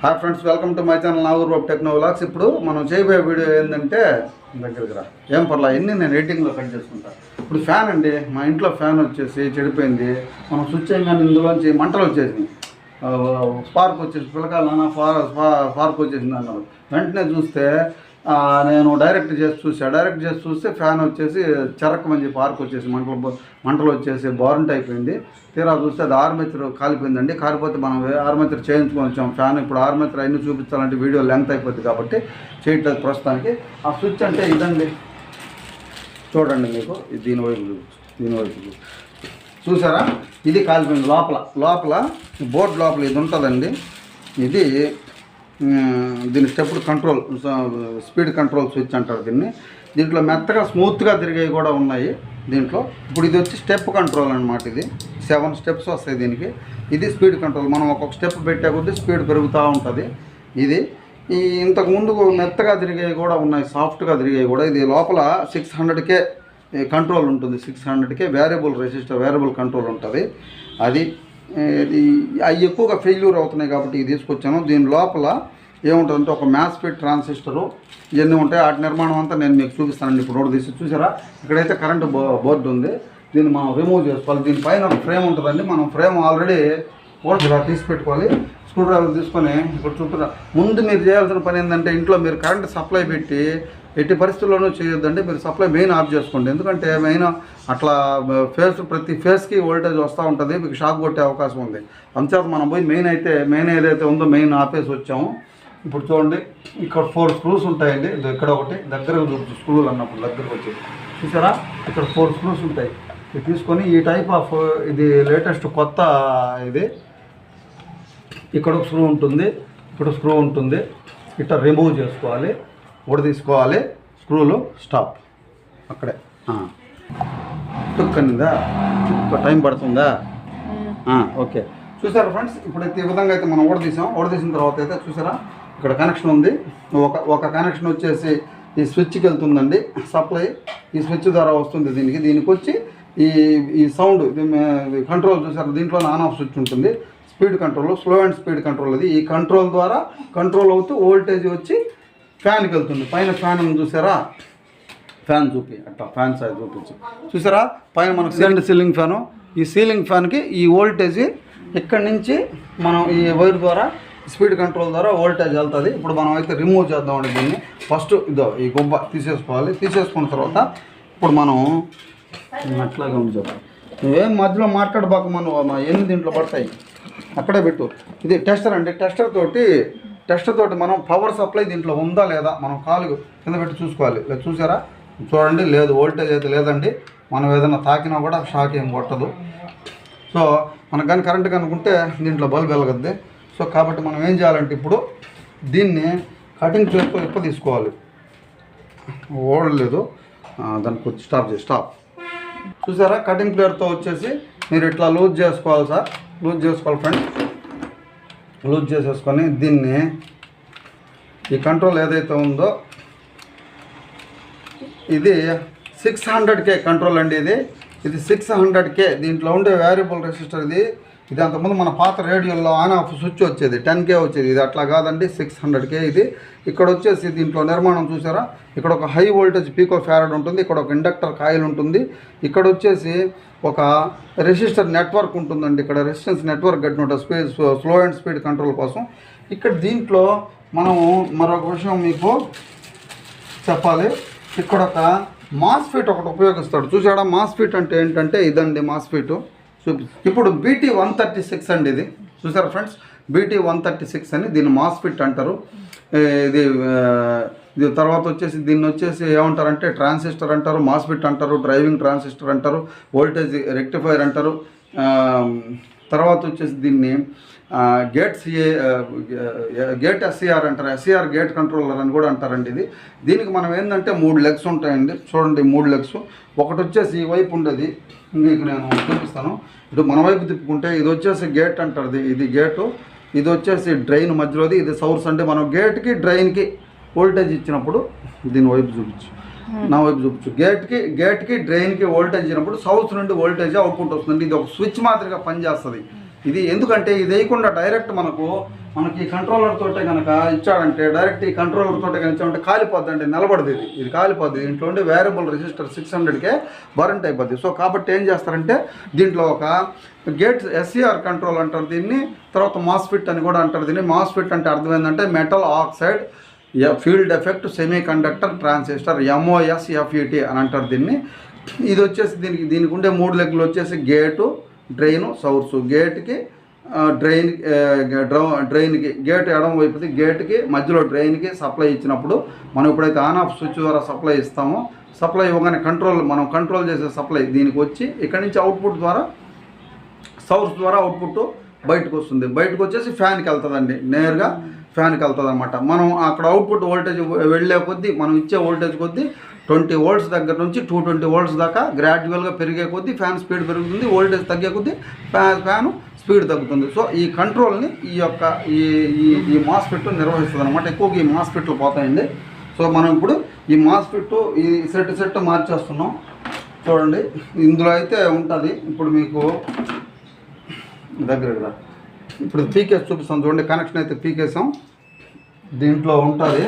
Hi friends, welcome to my channel Nagur Babu techno vlogs. ఇప్పుడు మనం చేయబోయే వీడియో ఏంటంటే దగ్గరికి రా, ఏం పర్లా ఎన్ని నేను ఎడిటింగ్లో కట్ చేసుకుంటా. ఇప్పుడు ఫ్యాన్ అండి, మా ఇంట్లో ఫ్యాన్ వచ్చేసి చెడిపోయింది. మనం స్విచ్ అయిన ఇందులోంచి మంటలు వచ్చేసింది, స్పార్క్ వచ్చేసి పిల్లకాయలు స్పార్క్ వచ్చేసింది అన్నారు. వెంటనే చూస్తే నేను డైరెక్ట్ చేసి చూస్తే ఫ్యాన్ వచ్చేసి చెరక్కమని చెప్పి ఆర్క్ వచ్చేసి మంటలు వచ్చేసి బారెంట్ అయిపోయింది. తీరా చూస్తే అది ఆర్మేచర్ కాలిపోయిందండి. కాలిపోతే మనం ఆర్మేచర్ చేయించుకొని వచ్చాం ఫ్యాన్. ఇప్పుడు ఆర్మేచర్ అన్నీ చూపించాలంటే వీడియో లెంగ్త్ అయిపోతుంది కాబట్టి చేయట్లేదు ప్రస్తుతానికి. ఆ స్విచ్ అంటే ఇదండి, చూడండి మీకు దీనివైపు చూసారా, ఇది కాలిపోయింది. లోపల బోర్డు లోపల ఇది ఉంటుందండి. ఇది దీని step control, speed control switch అంటారు దీన్ని. దీంట్లో మెత్తగా స్మూత్గా తిరిగేవి కూడా ఉన్నాయి దీంట్లో. ఇప్పుడు ఇది వచ్చి స్టెప్ కంట్రోల్ అనమాట. ఇది 7 స్టెప్స్ వస్తాయి దీనికి. ఇది స్పీడ్ కంట్రోల్. మనం ఒక్కొక్క స్టెప్ పెట్టే కొద్దీ స్పీడ్ పెరుగుతూ ఉంటుంది. ఇది ఇంతకుముందు మెత్తగా తిరిగేవి కూడా ఉన్నాయి, సాఫ్ట్గా తిరిగేవి కూడా. ఇది లోపల 600K కంట్రోల్ ఉంటుంది. 600K వేరియబుల్ కంట్రోల్ ఉంటుంది. అది అవి ఎక్కువగా ఫెయిల్యూర్ అవుతున్నాయి కాబట్టి ఇది తీసుకొచ్చాను. దీని లోపల ఏముంటుందంటే ఒక మ్యాస్ఫెట్ ట్రాన్సిస్టరు ఇవన్నీ ఉంటాయి. వాటి నిర్మాణం అంతా నేను మీకు చూపిస్తానండి. ఇప్పుడు రోడ్డు తీసి చూసారా, ఇక్కడైతే కరెంటు బోర్డు ఉంది. దీన్ని మనం రిమూవ్ చేసుకోవాలి. దీనిపైన ఒక ఫ్రేమ్ ఉంటుందండి. మనం ఫ్రేమ్ ఆల్రెడీ ఇలా తీసి పెట్టుకోవాలి. స్క్రూ డ్రైవర్ తీసుకొని ఇప్పుడు చుట్టూ. ముందు మీరు చేయాల్సిన పని ఏంటంటే, ఇంట్లో మీరు కరెంట్ సప్లై పెట్టి ఎట్టి పరిస్థితుల్లోనూ చేయొద్దండి. మీరు సప్లై మెయిన్ ఆఫ్ చేసుకోండి. ఎందుకంటే మెయిన్ అట్లా ప్రతి ఫేస్కి వోల్టేజ్ వస్తూ ఉంటుంది, మీకు షాక్ కొట్టే అవకాశం ఉంది. అంతేత మనం పోయి మెయిన్ ఏదైతే ఉందో మెయిన్ ఆపేసి వచ్చాము. ఇప్పుడు చూడండి, ఇక్కడ 4 స్క్రూస్ ఉంటాయండి. ఇక్కడ ఒకటి దగ్గరకు చూపించు, స్క్రూలు అన్నప్పుడు దగ్గరకు వచ్చి చూసారా, ఇక్కడ 4 స్క్రూస్ ఉంటాయి. ఇది తీసుకొని ఈ టైప్ ఆఫ్, ఇది లేటెస్ట్ కొత్త ఇది. ఇక్కడ ఒక స్క్రూ ఉంటుంది, ఇక్కడ స్క్రూ ఉంటుంది. ఇట్లా రిమూవ్ చేసుకోవాలి, తీసుకోవాలి. స్క్రూలు స్టాప్ అక్కడే. టుక్కనిందా, టైం పడుతుందా? ఓకే, చూసారా ఫ్రెండ్స్. ఇప్పుడైతే ఈ విధంగా అయితే మనం తీసిన తర్వాత అయితే చూసారా, ఇక్కడ కనెక్షన్ ఉంది. ఒక కనెక్షన్ వచ్చేసి ఈ స్విచ్కి వెళ్తుందండి సప్లై. ఈ స్విచ్ ద్వారా వస్తుంది దీనికి వచ్చి ఈ సౌండ్ కంట్రోల్ చూసారా. దీంట్లో ఆన్ ఆఫ్ స్విచ్ ఉంటుంది. Speed control, slow and speed control. అది ఈ కంట్రోల్ ద్వారా కంట్రోల్ అవుతూ వోల్టేజ్ వచ్చి ఫ్యాన్కి వెళ్తుంది. పైన ఫ్యాన్ ఉంది చూసారా, ఫ్యాన్ అట్లా ఫ్యాన్ సైజ్ చూపించి చూసారా. పైన మనకు సీలింగ్ ఫ్యాను. ఈ సీలింగ్ ఫ్యాన్కి ఈ వోల్టేజ్ ఇక్కడి నుంచి మనం ఈ వైర్ ద్వారా స్పీడ్ కంట్రోల్ ద్వారా వోల్టేజ్ వెళ్తుంది. ఇప్పుడు మనం అయితే రిమూవ్ చేద్దామండి దీన్ని. ఫస్ట్ ఈ గుబ్బ తీసేసుకోవాలి. తీసేసుకున్న తర్వాత ఇప్పుడు మనం అట్లాగే ఉంది చెప్పాలి. నువ్వేం మధ్యలో మాట్లాడబాక, మనం ఎన్ని దీంట్లో పడతాయి అక్కడే పెట్టు. ఇది టెస్టర్ అండి. టెస్టర్ తోటి మనం పవర్ సప్లై దీంట్లో ఉందా లేదా మనం కాలు కింద పెట్టి చూసుకోవాలి. చూసారా, చూడండి, లేదు, వోల్టేజ్ అయితే లేదండి. మనం ఏదైనా తాకినా కూడా షాక్ ఏం కొట్టదు. సో మనకు కానీ కరెంట్ కనుకుంటే దీంట్లో బల్బ్ వెలగద్ది. సో కాబట్టి మనం ఏం చేయాలంటే ఇప్పుడు దీన్ని కటింగ్ ప్లేట్తో తీసుకోవాలి. ఓడలేదు, దానికి వచ్చి స్టాప్ చూసారా. కటింగ్ ప్లేట్తో వచ్చేసి మీరు ఇట్లా లూజ్ చేసుకోవాలి సార్. లూజ్ చేసుకోవాలి ఫ్రెండ్. లూజ్ చేసేసుకొని దీన్ని ఈ కంట్రోల్ ఏదైతే ఉందో ఇది 600K కంట్రోల్ అండి. ఇది 600K. దీంట్లో ఉండే వేరియబుల్ రెసిస్టర్ ఇది అంతకుముందు మన పాత రేడియోలో ఆన్ ఆఫ్ స్విచ్ వచ్చేది 10K వచ్చేది. ఇది అట్లా కాదండి, 600K ఇది. ఇక్కడ వచ్చేసి దీంట్లో నిర్మాణం చూసారా, ఇక్కడ ఒక హై వోల్టేజ్ పీకో ఫారడ్ ఉంటుంది. ఇక్కడ ఒక ఇండక్టర్ కాయిల్ ఉంటుంది. ఇక్కడ వచ్చేసి ఒక రెసిస్టర్ నెట్వర్క్ ఉంటుందండి. ఇక్కడ రెసిస్టెన్స్ నెట్వర్క్ కట్టినట్టు స్లో అండ్ స్పీడ్ కంట్రోల్ కోసం. ఇక్కడ దీంట్లో మనము మరొక విషయం మీకు చెప్పాలి. ఇక్కడ ఒక మాస్ఫెట్ ఒకటి ఉపయోగిస్తాడు చూసాడా. మాస్ఫెట్ అంటే ఏంటంటే ఇదండి మాస్ఫెట్ ఇప్పుడు BT136 అండి. ఇది చూసారా ఫ్రెండ్స్, BT136 అని దీన్ని మాస్ఫెట్ అంటారు. ఇది తర్వాత వచ్చేసి దీన్ని వచ్చేసి ఏమంటారంటే ట్రాన్సిస్టర్ అంటారు, మాస్ఫెట్ అంటారు, డ్రైవింగ్ ట్రాన్సిస్టర్ అంటారు, వోల్టేజ్ రెక్టిఫైర్ అంటారు. తర్వాత వచ్చేసి దీన్ని గేట్ SCR అంటారు. SCR గేట్ కంట్రోలర్ అని కూడా అంటారండి. దీనికి మనం ఏంటంటే 3 లెగ్స్ ఉంటాయండి. చూడండి, 3 లెగ్స్. ఒకటి వచ్చేసి ఈ వైపు ఉండేది, మీకు నేను చూపిస్తాను. ఇటు మన వైపు తిప్పుకుంటే ఇది వచ్చేసి గేట్ అంటారు. ఇది గేటు. ఇది వచ్చేసి డ్రైన్ మధ్యలోది. ఇది సోర్స్ అంటే మనం గేట్కి డ్రైన్కి వోల్టేజ్ ఇచ్చినప్పుడు దీని వైపు చూపించు, నా వైపు చూపించు. గేట్కి డ్రైన్కి వోల్టేజ్ ఇచ్చినప్పుడు సౌత్ నుండి వోల్టేజ్ అవుట్పుట్ వస్తుంది. ఇది ఒక స్విచ్ మాదిరిగా పనిచేస్తుంది. ఇది ఎందుకంటే ఇది వేయకుండా డైరెక్ట్ మనకి కంట్రోలర్ తోటే కనుక ఇచ్చాడంటే డైరెక్ట్ ఈ కంట్రోలర్ తోటే కనుక ఇచ్చామంటే కాలిపోద్ది అండి, నిలబడదు. ఇది కాలిపోద్ది. దీంట్లో ఉండే వేరియబుల్ రెసిస్టర్ 600కే బరెంట్ అయిపోద్ది. సో కాబట్టి ఏం చేస్తారంటే దీంట్లో ఒక గేట్ ఎస్సీఆర్ కంట్రోల్ అంటారు దీన్ని, తర్వాత మాస్ఫిట్ అని కూడా అంటారు దీన్ని. మాస్ఫిట్ అంటే అర్థం ఏంటంటే metal oxide field effect semi conductor transistor, MOSFET అని అంటారు దీన్ని. ఇది వచ్చేసి దీనికి ఉండే 3 లెగ్లు వచ్చేసి గేటు, డ్రైను, సోర్సు. గేట్కి డ్రైన్కి గేట్ ఎడమ వైపుది, గేట్కి మధ్యలో డ్రైన్కి సప్లై ఇచ్చినప్పుడు మనం ఎప్పుడైతే ఆన్ ఆఫ్ స్విచ్ ద్వారా సప్లై ఇస్తామో, సప్లై ఇవ్వగానే మనం కంట్రోల్ చేసే సప్లై దీనికి వచ్చి ఇక్కడి నుంచి అవుట్పుట్ ద్వారా సోర్స్ ద్వారా అవుట్పుట్ బయటకు వస్తుంది. బయటకు వచ్చేసి ఫ్యాన్కి వెళ్తుందండి, నేరుగా ఫ్యాన్కి వెళ్తుంది అనమాట. మనం అక్కడ అవుట్పుట్ వోల్టేజ్ వెళ్ళే కొద్దీ మనం ఇచ్చే వోల్టేజ్ కొద్దీ 20 వోల్ట్స్ దగ్గర నుంచి 220 వోల్ట్స్ దాకా గ్రాడ్యువల్గా పెరిగే కొద్దీ ఫ్యాన్ స్పీడ్ పెరుగుతుంది, వోల్టేజ్ తగ్గే కొద్దీ ఫ్యాన్ స్పీడ్ తగ్గుతుంది. సో ఈ కంట్రోల్ని ఈ మాస్ఫెట్ నిర్వహిస్తుంది అనమాట. ఎక్కువగా ఈ మాస్ఫెట్లు పోతాయండి. సో మనం ఇప్పుడు ఈ మాస్ఫెట్ ఈ సెట్ మార్చేస్తున్నాం చూడండి. ఇందులో అయితే ఉంటుంది, ఇప్పుడు మీకు దగ్గర ఇప్పుడు పీకేసి చూపిస్తాం చూడండి. కనెక్షన్ అయితే పీకేసాం, దీంట్లో ఉంటుంది.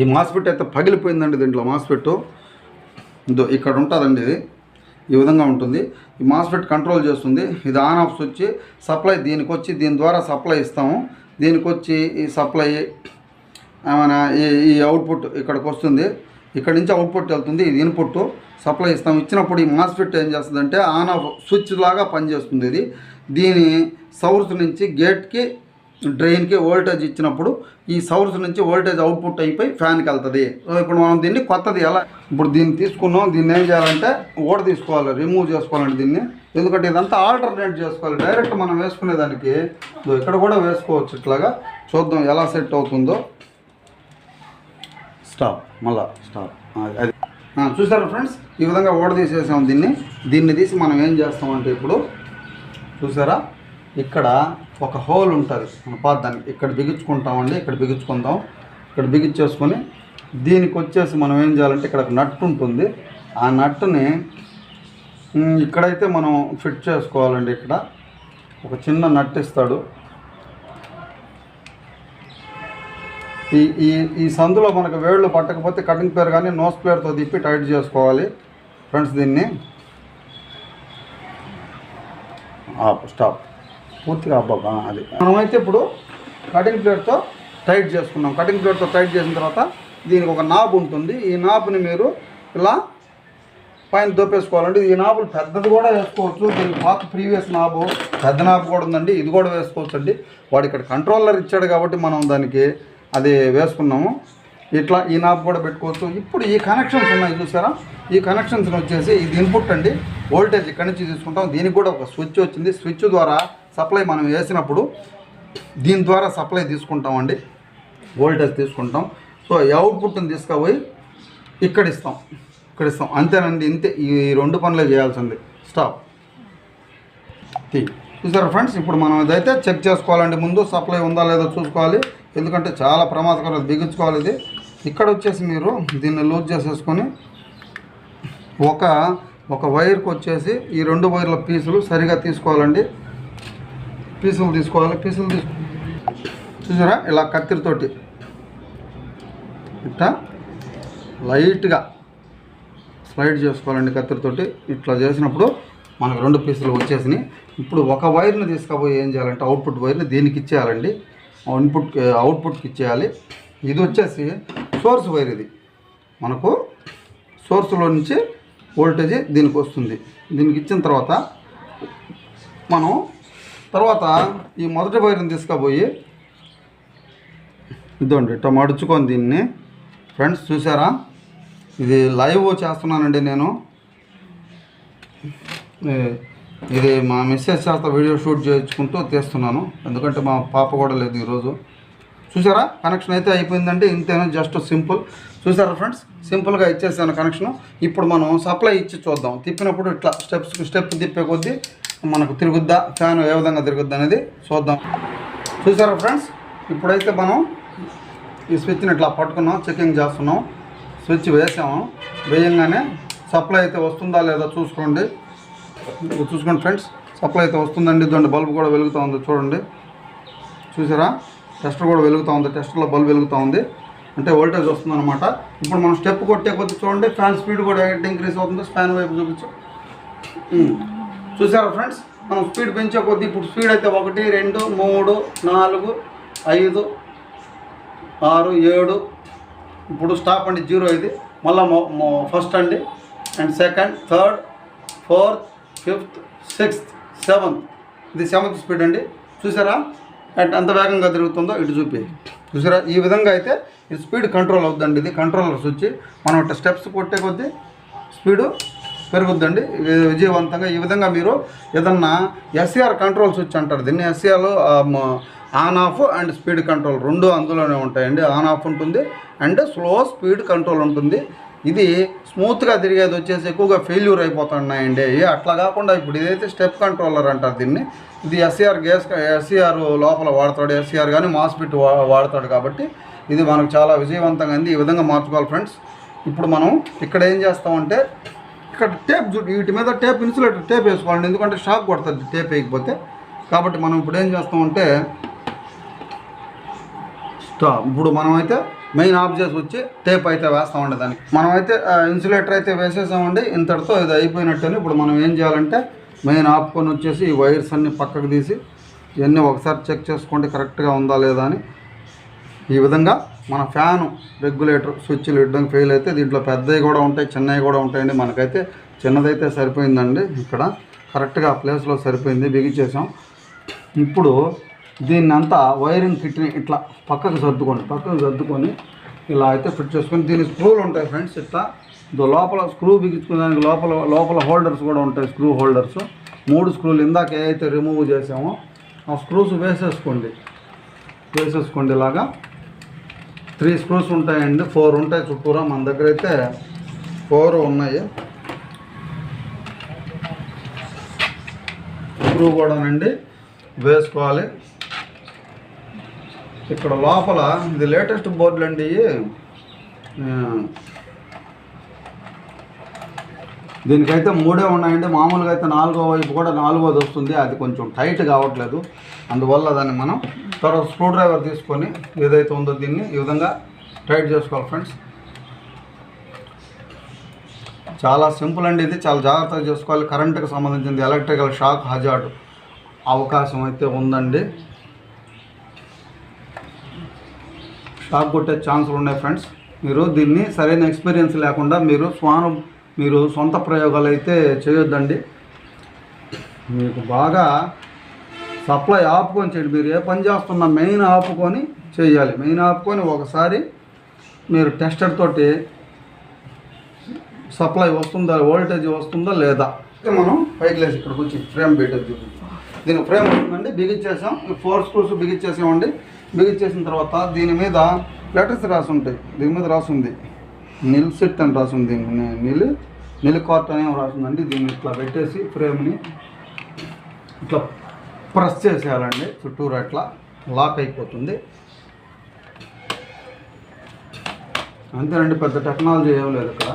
ఈ మాస్ఫెట్ అయితే పగిలిపోయిందండి. దీంట్లో మాస్ఫెట్ ఇక్కడ ఉంటుందండి, ఇది ఈ విధంగా ఉంటుంది. ఈ మాస్ఫెట్ కంట్రోల్ చేస్తుంది. ఇది ఆన్ ఆఫ్ స్విచ్. సప్లై దీనికి వచ్చి దీని ద్వారా సప్లై ఇస్తాము. దీనికి వచ్చి ఈ సప్లై ఏమైనా ఈ అవుట్పుట్ ఇక్కడికి వస్తుంది, ఇక్కడి నుంచి అవుట్పుట్ వెళ్తుంది. ఇది ఇన్పుట్ సప్లై ఇస్తాం. ఇచ్చినప్పుడు ఈ మాస్ఫెట్ ఏం చేస్తుందంటే ఆన్ ఆఫ్ స్విచ్ లాగా పనిచేస్తుంది. ఇది దీని సోర్స్ నుంచి గేట్కి డ్రైన్కి వోల్టేజ్ ఇచ్చినప్పుడు ఈ సోర్స్ నుంచి వోల్టేజ్ అవుట్పుట్ అయిపోయి ఫ్యాన్కి వెళ్తుంది. సో ఇప్పుడు మనం దీన్ని కొత్తది ఎలా ఇప్పుడు దీన్ని తీసుకున్నాం, దీన్ని ఏం చేయాలంటే తీసుకోవాలి, రిమూవ్ చేసుకోవాలండి దీన్ని. ఎందుకంటే ఇదంతా ఆల్టర్నేట్ చేసుకోవాలి. డైరెక్ట్ మనం వేసుకునేదానికి ఇక్కడ కూడా వేసుకోవచ్చు. ఇట్లాగా చూద్దాం ఎలా సెట్ అవుతుందో. స్టాప్, మళ్ళా స్టాప్. అది చూసారా ఫ్రెండ్స్, ఈ విధంగా తీసేసాం దీన్ని తీసి మనం ఏం చేస్తామంటే ఇప్పుడు చూసారా ఇక్కడ ఒక హోల్ ఉంటుంది మన దానికి ఇక్కడ బిగించుకుంటామండి. ఇక్కడ బిగించుకుందాం. ఇక్కడ బిగించేసుకొని దీనికి వచ్చేసి మనం ఏం చేయాలంటే ఇక్కడ ఒక నట్ ఉంటుంది. ఆ నట్టుని ఇక్కడైతే మనం ఫిట్ చేసుకోవాలండి. ఇక్కడ ఒక చిన్న నట్ ఇస్తాడు. ఈ సందులో మనకు వేళ్ళు పట్టకపోతే కటింగ్ ప్లేయర్ కానీ నోస్ ప్లేయర్తో తిప్పి టైట్ చేసుకోవాలి ఫ్రెండ్స్. దీన్ని స్టాప్, పూర్తిగా అబ్బాబా. అది మనమైతే ఇప్పుడు కటింగ్ ప్లేట్తో టైట్ చేసుకున్నాం. కటింగ్ ప్లేట్తో టైట్ చేసిన తర్వాత దీనికి ఒక నాబ్ ఉంటుంది. ఈ నాబ్ని మీరు ఇలా పైన దోపేసుకోవాలండి. ఈ నాబులు పెద్దది కూడా వేసుకోవచ్చు. దీనికి పాత ప్రీవియస్ నాబు పెద్ద నాబు కూడా ఉందండి, ఇది కూడా వేసుకోవచ్చు అండి. వాడు ఇక్కడ కంట్రోలర్ ఇచ్చాడు కాబట్టి మనం దానికి అది వేసుకున్నాము. ఇట్లా ఈ నాబ్ కూడా పెట్టుకోవచ్చు. ఇప్పుడు ఈ కనెక్షన్స్ ఉన్నాయి చూసారా, ఈ కనెక్షన్స్ వచ్చేసి ఇది ఇన్పుట్ అండి. వోల్టేజ్ ఇక్కడి నుంచి తీసుకుంటాం. దీనికి కూడా ఒక స్విచ్ వచ్చింది. స్విచ్ ద్వారా సప్లై మనం వేసినప్పుడు దీని ద్వారా సప్లై తీసుకుంటామండి, వోల్టేజ్ తీసుకుంటాం. సో ఈ అవుట్పుట్ని తీసుకుపోయి ఇక్కడ ఇస్తాం. అంతేనండి, ఇంతే. ఈ 2 పనులే చేయాల్సింది. స్టాప్. చూసారా ఫ్రెండ్స్, ఇప్పుడు మనం ఇదైతే చెక్ చేసుకోవాలండి. ముందు సప్లై ఉందా లేదా చూసుకోవాలి, ఎందుకంటే చాలా ప్రమాదకరం. బిగించుకోవాలి ఇది. ఇక్కడ వచ్చేసి మీరు దీన్ని లూజ్ చేసేసుకొని ఒక వైర్కి వచ్చేసి ఈ 2 వైర్ల పీసులు సరిగా తీసుకోవాలండి. పీసులు చూసారా, ఇలా కత్తిరితోటి ఇట్లా లైట్గా స్లైడ్ చేసుకోవాలండి కత్తిరితోటి. ఇట్లా చేసినప్పుడు మనకు 2 పీసులు వచ్చేసినాయి. ఇప్పుడు ఒక వైర్ని తీసుకుపోయి ఏం చేయాలంటే అవుట్పుట్ వైర్ని దీనికి ఇచ్చేయాలండి, అవుట్పుట్కి ఇచ్చేయాలి. ఇది వచ్చేసి సోర్స్ వైర్. ఇది మనకు సోర్స్లో నుంచి వోల్టేజ్ దీనికి వస్తుంది. దీనికి ఇచ్చిన తర్వాత మనం ఈ మొదటి వైర్ని తీసుకుపోయి ఇదండి ఇట్లా మడుచుకొని దీన్ని ఫ్రెండ్స్ చూసారా, ఇది లైవ్ చేస్తున్నానండి నేను. ఇది మా మిస్సెస్ చేత వీడియో షూట్ చేయించుకుంటూ తీస్తున్నాను, ఎందుకంటే మా పాప కూడా లేదు ఈరోజు. చూసారా, కనెక్షన్ అయితే అయిపోయిందంటే ఇంతేనా, జస్ట్ సింపుల్. చూసారా ఫ్రెండ్స్, సింపుల్గా ఇచ్చేసాను కనెక్షను. ఇప్పుడు మనం సప్లై ఇచ్చి చూద్దాం. తిప్పినప్పుడు ఇట్లా స్టెప్ తిప్పే కొద్దీ మనకు తిరుగుద్దా, ఫ్యాన్ ఏ విధంగా తిరుగుద్దా అనేది చూద్దాం. చూసారా ఫ్రెండ్స్, ఇప్పుడైతే మనం ఈ స్విచ్ని ఇట్లా పట్టుకున్నాం, చెకింగ్ చేస్తున్నాం. స్విచ్ వేసాము, వేయంగానే సప్లై అయితే వస్తుందా లేదా చూసుకోండి ఫ్రెండ్స్. సప్లై అయితే వస్తుందండి. ఇదండి బల్బు కూడా వెలుగుతూ ఉంది చూడండి, చూసారా? టెస్టర్ కూడా వెలుగుతూ ఉంది, టెస్టర్లో బల్బు వెలుగుతూ ఉంది, అంటే వోల్టేజ్ వస్తుందన్నమాట. ఇప్పుడు మనం స్టెప్ కొట్టే కొద్ది చూడండి ఫ్యాన్ స్పీడ్ కూడా ఇంక్రీజ్ అవుతుంది. ఫ్యాన్ వైపు చూపించు. చూసారా ఫ్రెండ్స్, మనం స్పీడ్ పెంచే కొద్ది ఇప్పుడు స్పీడ్ అయితే 1 2 3 4 5 6 7, ఇప్పుడు స్టాప్ అండి 0 ఇది. మళ్ళీ ఫస్ట్ అండి, and second, third, fourth, fifth, sixth, seventh, ఇది 7th స్పీడ్ అండి. చూసారా ఎంత వేగంగా తిరుగుతుందో? ఇటు చూపి. చూసారా? ఈ విధంగా అయితే ఈ స్పీడ్ కంట్రోల్ అవుతుందండి. ఇది కంట్రోలర్ స్విచ్. మనం ఇట్లా స్టెప్స్ కొట్టే కొద్దీ స్పీడు పెరుగుద్దండి విజయవంతంగా. ఈ విధంగా మీరు ఏదన్నా ఎస్సీఆర్ కంట్రోల్ స్విచ్ అంటారు దీన్ని. ఎస్సీఆర్లో on off and speed control రెండు అందులోనే ఉంటాయండి. ఆన్ ఆఫ్ ఉంటుంది అండ్ స్లో స్పీడ్ కంట్రోల్ ఉంటుంది. ఇది స్మూత్గా తిరిగేది వచ్చేసి ఎక్కువగా ఫెయిల్యూర్ అయిపోతున్నాయండి. అట్లా కాకుండా ఇప్పుడు ఇదైతే స్టెప్ కంట్రోలర్ అంటారు దీన్ని. ఇది ఎస్సీఆర్ లోపల వాడతాడు, ఎస్సీఆర్ కానీ మాస్ఫిట్ వాడతాడు కాబట్టి ఇది మనకు చాలా విజయవంతంగా అయింది. ఈ విధంగా మార్చుకోవాలి ఫ్రెండ్స్. ఇప్పుడు మనం ఇక్కడ ఏం చేస్తామంటే ఇక్కడ టేప్ వీటి మీద టేప్ ఇన్సులేటర్ టేప్ వేసుకోవాలండి, ఎందుకంటే షాక్ కొడుతుంది టేప్ వేయకపోతే. కాబట్టి మనం ఇప్పుడు ఏం చేస్తామంటే ఇప్పుడు మనమైతే మెయిన్ ఆఫ్ చేసి వచ్చి టేప్ అయితే వేస్తామండి దానికి. మనమైతే ఇన్సులేటర్ అయితే వేసేసామండి. ఇంతటితో ఇది అయిపోయినట్టు. ఇప్పుడు మనం ఏం చేయాలంటే మెయిన్ ఆపుకొని వచ్చేసి ఈ వైర్స్ అన్నీ పక్కకు తీసి ఇవన్నీ ఒకసారి చెక్ చేసుకోండి కరెక్ట్గా ఉందా లేదా అని. ఈ విధంగా మన ఫ్యాను రెగ్యులేటర్ స్విచ్లు ఇడ్డం ఫెయిల్ అయితే దీంట్లో పెద్దవి కూడా ఉంటాయి, చిన్నవి కూడా ఉంటాయండి. మనకైతే చిన్నదైతే సరిపోయిందండి, ఇక్కడ కరెక్ట్గా ప్లేస్లో సరిపోయింది, బిగించేసాం. ఇప్పుడు దీన్ని అంతా వైరింగ్ కిట్ని ఇట్లా పక్కకు సర్దుకొని ఇలా అయితే ఫిట్ చేసుకొని దీనికి స్క్రూలు ఉంటాయి ఫ్రెండ్స్. ఇట్లా లోపల స్క్రూ బిగించుకోవడానికి లోపల హోల్డర్స్ కూడా ఉంటాయి, స్క్రూ హోల్డర్స్. 3 స్క్రూలు ఇందాక ఏదైతే రిమూవ్ చేసామో ఆ స్క్రూస్ వేసేసుకోండి ఇలాగా. 3 స్క్రూస్ ఉంటాయండి, 4 ఉంటాయి చుట్టూరా. మన దగ్గర అయితే 4 ఉన్నాయి. స్క్రూ కూడానండి వేసుకోవాలి. ఇక్కడ లోపల ఇది లేటెస్ట్ బోర్డులు అండి. దీనికైతే 3 ఉన్నాయండి. మామూలుగా అయితే 4వ వైపు కూడా 4వది వస్తుంది, అది కొంచెం టైట్ కావట్లేదు. అందువల్ల దాన్ని మనం తర్వాత స్క్రూ డ్రైవర్ తీసుకొని ఏదైతే ఉందో దీన్ని ఈ విధంగా టైట్ చేసుకోవాలి ఫ్రెండ్స్. చాలా సింపుల్ అండి ఇది, చాలా జాగ్రత్తగా చేసుకోవాలి. కరెంటుకి సంబంధించింది, ఎలక్ట్రికల్ షాక్ హజార్డ్ అవకాశం అయితే ఉందండి. షాక్ కొట్టే ఛాన్సులు ఉన్నాయి ఫ్రెండ్స్. మీరు దీన్ని సరైన ఎక్స్పీరియన్స్ లేకుండా మీరు సొంత ప్రయోగాలు అయితే చేయొద్దండి. మీకు బాగా సప్లై ఆపుకొని చేయండి. మీరు ఏ పని చేస్తున్నా మెయిన్ ఆపుకొని చేయాలి. మెయిన్ ఆపుకొని ఒకసారి మీరు టెస్టర్ తోటి సప్లై వస్తుందా, వోల్టేజ్ వస్తుందా లేదా మనం పైకి లేసి ఇక్కడికి వచ్చి ఫ్రేమ్ పెట్టేది చూపించాం. దీనికి ఫ్రేమ్ వస్తుందండి, బిగించేసాం. 4 స్క్రూస్ బిగించేసామండి. బిగించేసిన తర్వాత దీని మీద లెటర్స్ రాసి ఉంటాయి. దీని మీద రాసి ఉంది నిల్ సెట్ అని రాసి ఉంది, నిల్ కార్ట్ అని రాసిందండి. దీన్ని ఇట్లా పెట్టేసి ఫ్రేమ్ని ఇట్లా ప్రెస్ చేసేయాలండి, చుట్టూరు అట్లా లాక్ అయిపోతుంది. అంతేనండి, పెద్ద టెక్నాలజీ ఏం లేదు ఇక్కడ.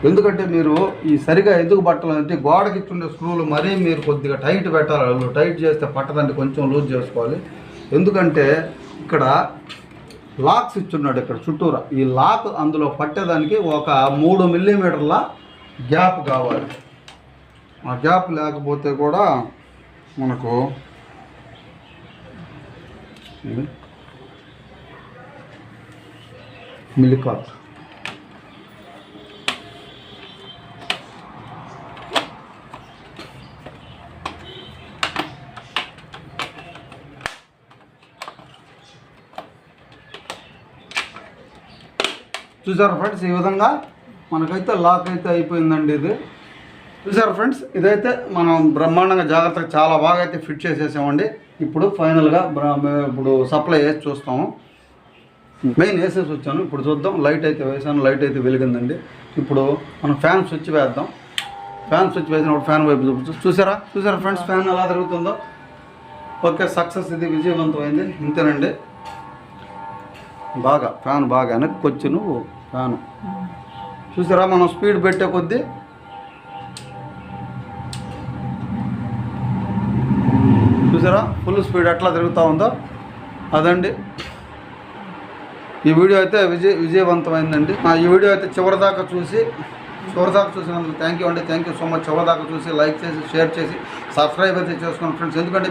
ఎందుకంటే మీరు ఈ సరిగా ఎందుకు పట్టాలంటే గోడకి ఇచ్చుండే స్క్రూలు మరీ మీరు కొద్దిగా టైట్ పెట్టాలి. టైట్ చేస్తే పట్టదండి, కొంచెం లూజ్ చేసుకోవాలి. ఎందుకంటే ఇక్కడ లాక్స్ ఇచ్చున్నాడు ఇక్కడ చుట్టూరా. ఈ లాక్ అందులో పట్టేదానికి ఒక 3 మిల్లీమీటర్ల గ్యాప్ కావాలి. ఆ గ్యాప్ లేకపోతే కూడా మనకు మిల్లికాట్ చూసారు ఫ్రెండ్స్. ఈ విధంగా మనకైతే లాక్ అయితే అయిపోయిందండి ఇది. చూసారు ఫ్రెండ్స్, ఇదైతే మనం బ్రహ్మాండంగా జాగ్రత్తగా చాలా బాగా అయితే ఫిట్ చేసేసామండి. ఇప్పుడు ఫైనల్గా ఇప్పుడు సప్లై వేసి చూస్తాము. మెయిన్ వేసేసి వచ్చాను, ఇప్పుడు చూద్దాం. లైట్ అయితే వేసాను, లైట్ అయితే వెలిగిందండి. ఇప్పుడు మనం ఫ్యాన్ స్విచ్ వేద్దాం. ఫ్యాన్ స్విచ్ వేసినప్పుడు ఫ్యాన్ వైపు చూపించు. చూసారా ఫ్రెండ్స్, ఫ్యాన్ ఎలా తిరుగుతుందో. ఓకే, సక్సెస్, ఇది విజయవంతమైంది. ఇంతేనండి. బాగా ఫ్యాన్ బాగా వెనక్కి వచ్చి నువ్వు ఫ్యాను చూసారా. మనం స్పీడ్ పెట్టే కొద్దీ చూసారా ఫుల్ స్పీడ్ ఎట్లా తిరుగుతూ ఉందో అదండి. ఈ వీడియో అయితే విజయవంతమైందండి. ఈ వీడియో అయితే చివరిదాకా చూసినందుకు థ్యాంక్ యూ అండి. Thank you so much. చివరిదాకా చూసి లైక్ చేసి షేర్ చేసి సబ్స్క్రైబ్ అయితే చేసుకోండి ఫ్రెండ్స్. ఎందుకంటే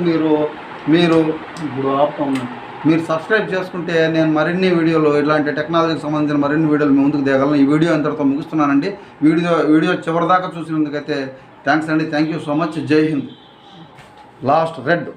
మీరు ఇప్పుడు ఆపుతాము. మీరు సబ్స్క్రైబ్ చేసుకుంటే నేను మరిన్ని వీడియోలు ఇలాంటి టెక్నాలజీకి సంబంధించిన మరిన్ని వీడియోలు మీ ముందుకు దిగలను. ఈ వీడియో ఇంతటితో ముగిస్తున్నానండి. వీడియో చివరిదాకా చూసినందుకైతే థ్యాంక్స్ అండి. Thank you so much. జై హింద్. Last red